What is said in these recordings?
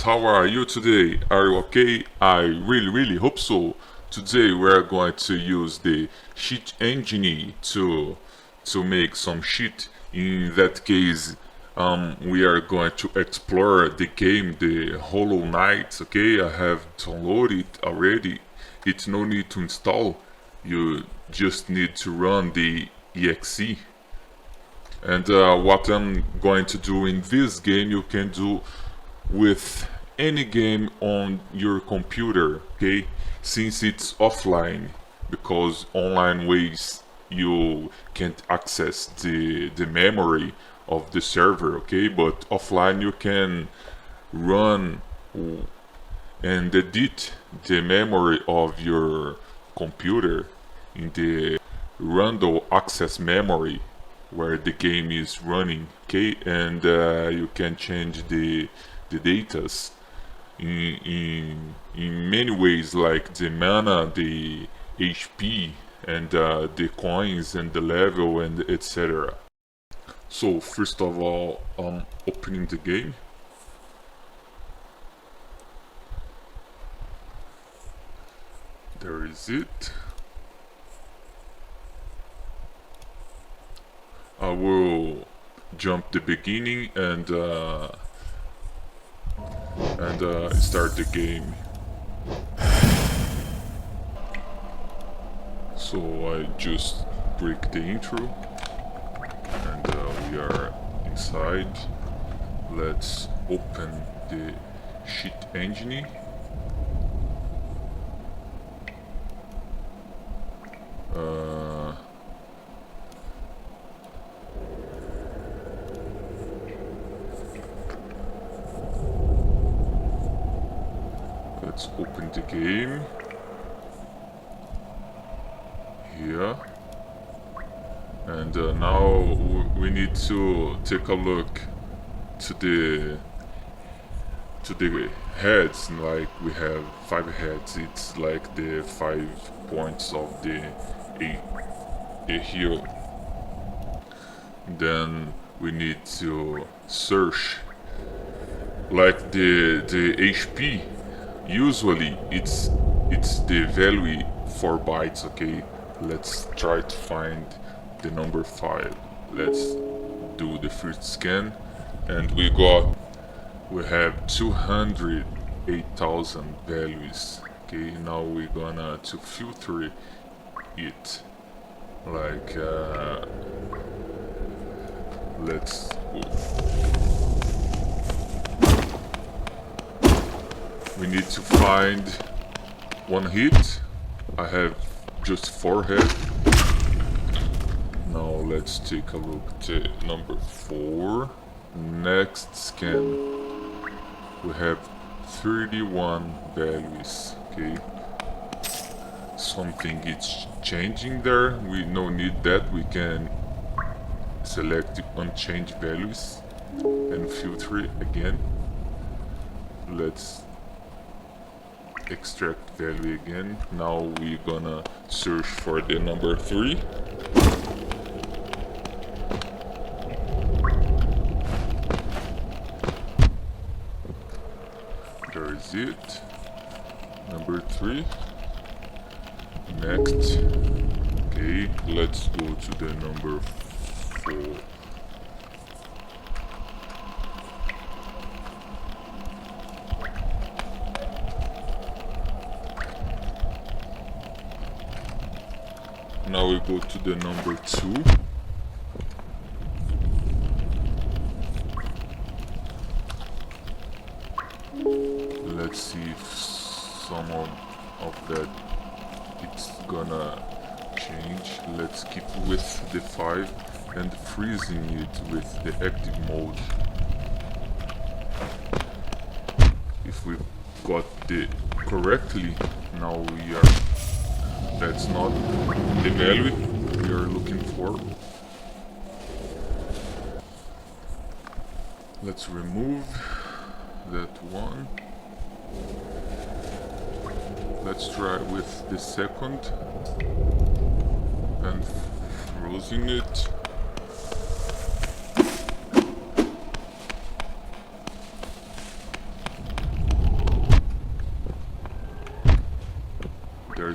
how are you today? Are you okay? I really hope so. Today we're going to use the cheat engine to make some cheat. In that case, we are going to explore the game, the Hollow Knight. Okay, I have downloaded it already. It's no need to install. You just need to run the exe. And what I'm going to do in this game, you can do with any game on your computer, okay? Since it's offline, because online ways you can't access the memory of the server, okay? But offline you can run and edit the memory of your computer in the random access memory where the game is running, okay? And you can change the datas in many ways, like the mana, the HP, and the coins and the level and etc. So first of all, I'm opening the game. There is it. I will jump the beginning and start the game. So I just break the intro and we are inside. Let's open the cheat engine. Let's open the game here, and now we need to take a look to the heads. Like we have 5 heads. It's like the 5 points of the a hero. Then we need to search like the HP. Usually it's the value 4 bytes, okay? Let's try to find the number 5. Let's do the first scan and we have 208,000 values. Okay, now we're gonna to filter it. Like let's go. We need to find 1 hit. I have just 4 hits. Now let's take a look at number 4. Next scan. We have 31 values. Okay. Something is changing there. We no need that. We can select unchanged values and filter it again. Let's extract value again. Now we're gonna search for the number 3. There is it. Number 3. Next. Okay, let's go to the number 4. Now we go to the number 2. Let's see if some of that it's gonna change. Let's keep with the 5 and freezing it with the active mode. If we got it correctly, now we are. That's not the value we are looking for. Let's remove that one. Let's try with the second and frozen it.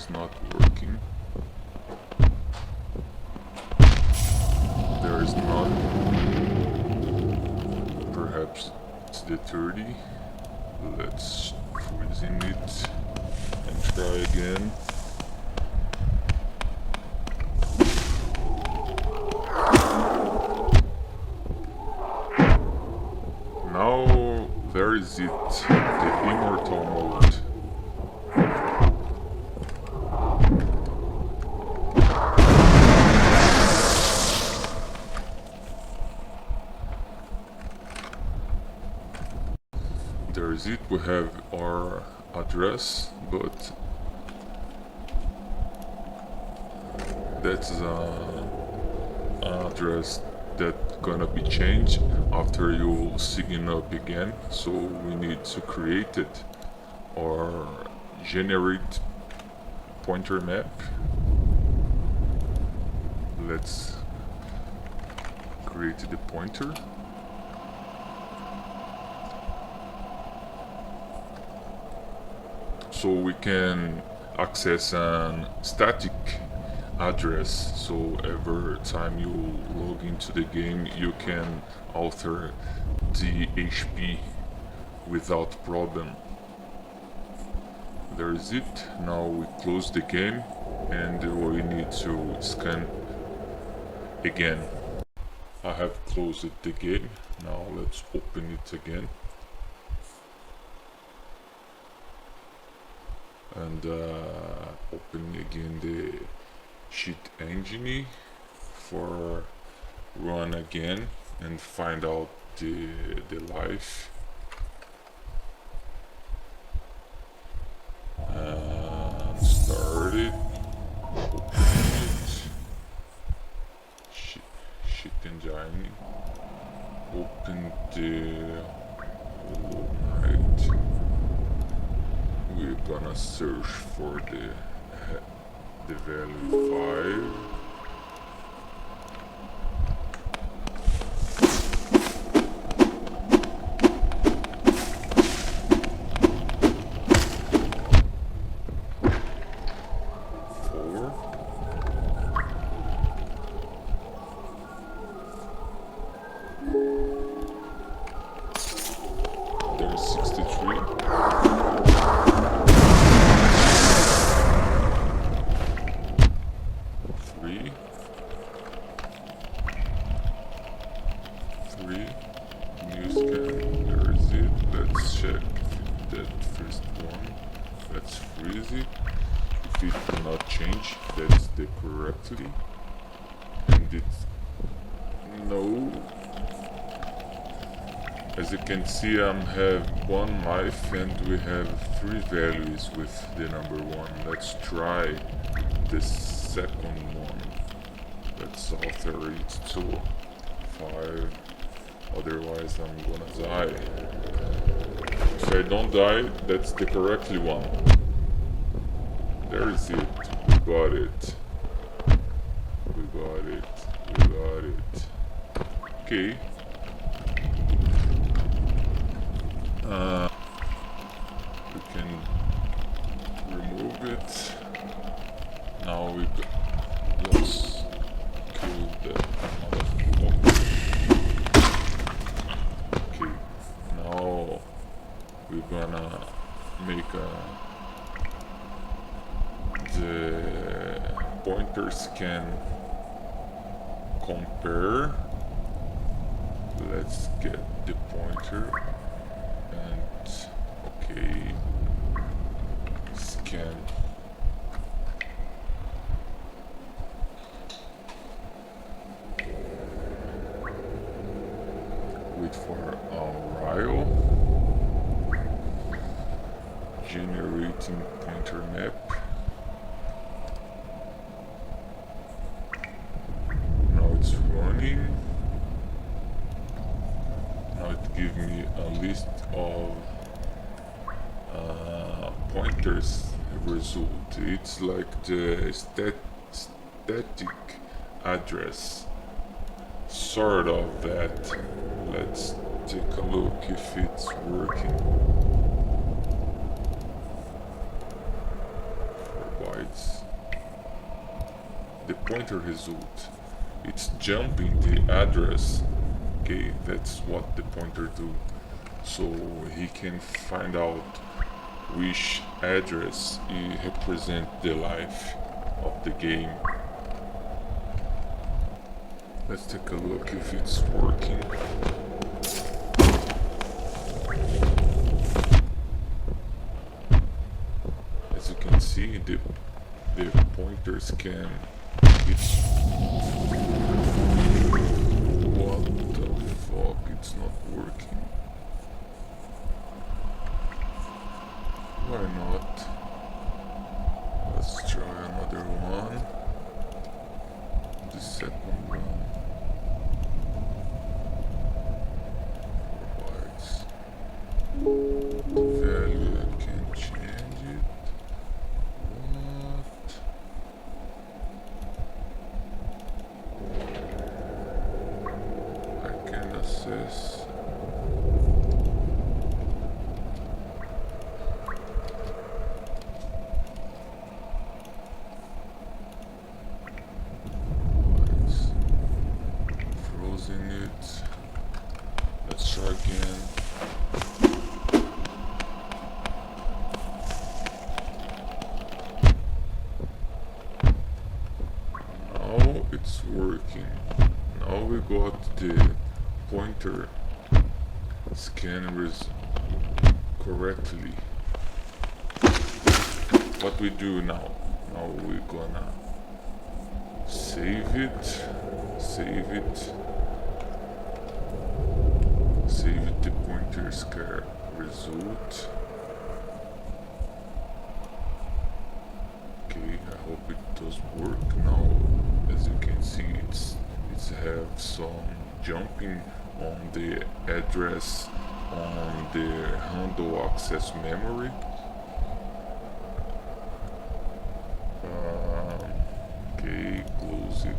is not working. There is not. Perhaps it's the 30. Let's freeze in it and try again. Now there is it, the immortal mode. There is it, we have our address, but that's an address that's gonna be changed after you sign up again, so we need to create it or generate pointer map. Let's create the pointer. So we can access an static address, so every time you log into the game you can alter the HP without problem. There is it. Now we close the game and we need to scan again. I have closed the game. Now let's open it again. And open again the cheat engine for run again and find out the life. And start it. Open it. Cheat engine. Open the right. We're gonna search for the value 5. There's 63. New scan, there is it. Let's check that first one. Let's freeze it. If it cannot change, that's the correctly. And it's no. As you can see, I have 1 life and we have 3 values with the number 1. Let's try the second one. Let's alter it to 5. Otherwise I'm gonna die. If I don't die, that's the correctly one. There is it. We got it. We got it. We got it. Okay. We can remove it. Now we let's kill the motherfucker. Okay, now we're gonna make the pointers can compare. Let's get the pointer and okay, scan. Wait for Unreal. Generating pointer map. Now it's running. Now it gives me a list of pointers result. It's like the static address, sort of that. Let's take a look if it's working. 4 bytes. is the pointer result. It's jumping the address. Okay, that's what the pointer do. So he can find out which address represent the life of the game. Let's take a look if it's working. As you can see, the pointer scan. It's what the fuck? It's not working. Why not? Let's try another one. The second one. The value I can change it. What? I can assess. Frozen it. Let's try again. It's working. Now we got the pointer scanners correctly. What we do now? Now we're gonna save it, save the pointer scan result. Okay, I hope it does work now. As you can see, it's have some jumping on the address on the handle access memory. Okay, close it.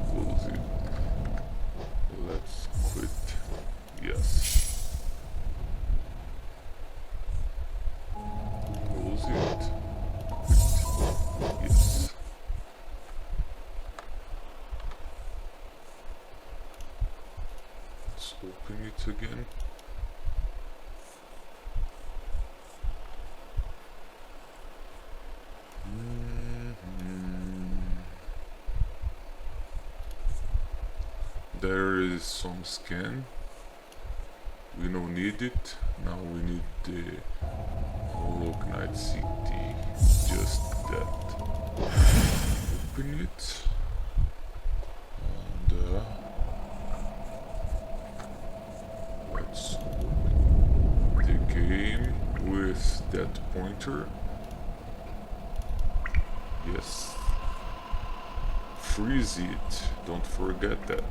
Let's quit. Yes. Close it. Quit. Yes. Let's open it again. There is some scan. We don't need it. Now we need the Hollow City. Just that. Open it. And let's open the game with that pointer. Yes. Freeze it. Don't forget that.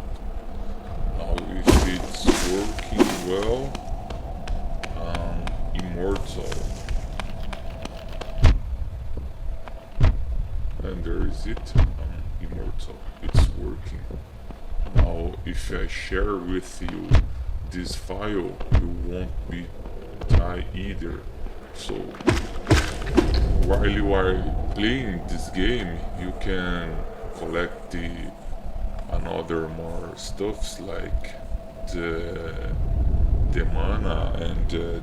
Now if it's working well, immortal. And there is it, immortal. It's working. Now if I share with you this file, you won't be die either. So while you are playing this game, you can collect the another more stuffs like the mana and the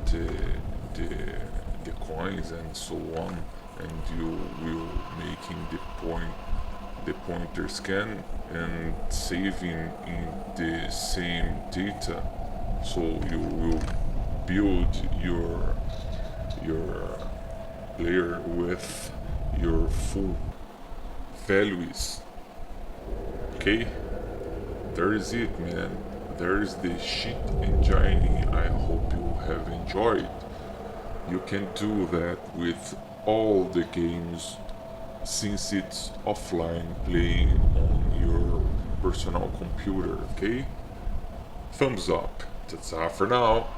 coins and so on, and you will making the pointer scan and saving in the same data, so you will build your player with your full values. Okay, there is it, man. There is the cheat engine. I hope you have enjoyed. You can do that with all the games since it's offline playing on your personal computer. Okay, thumbs up. That's all for now.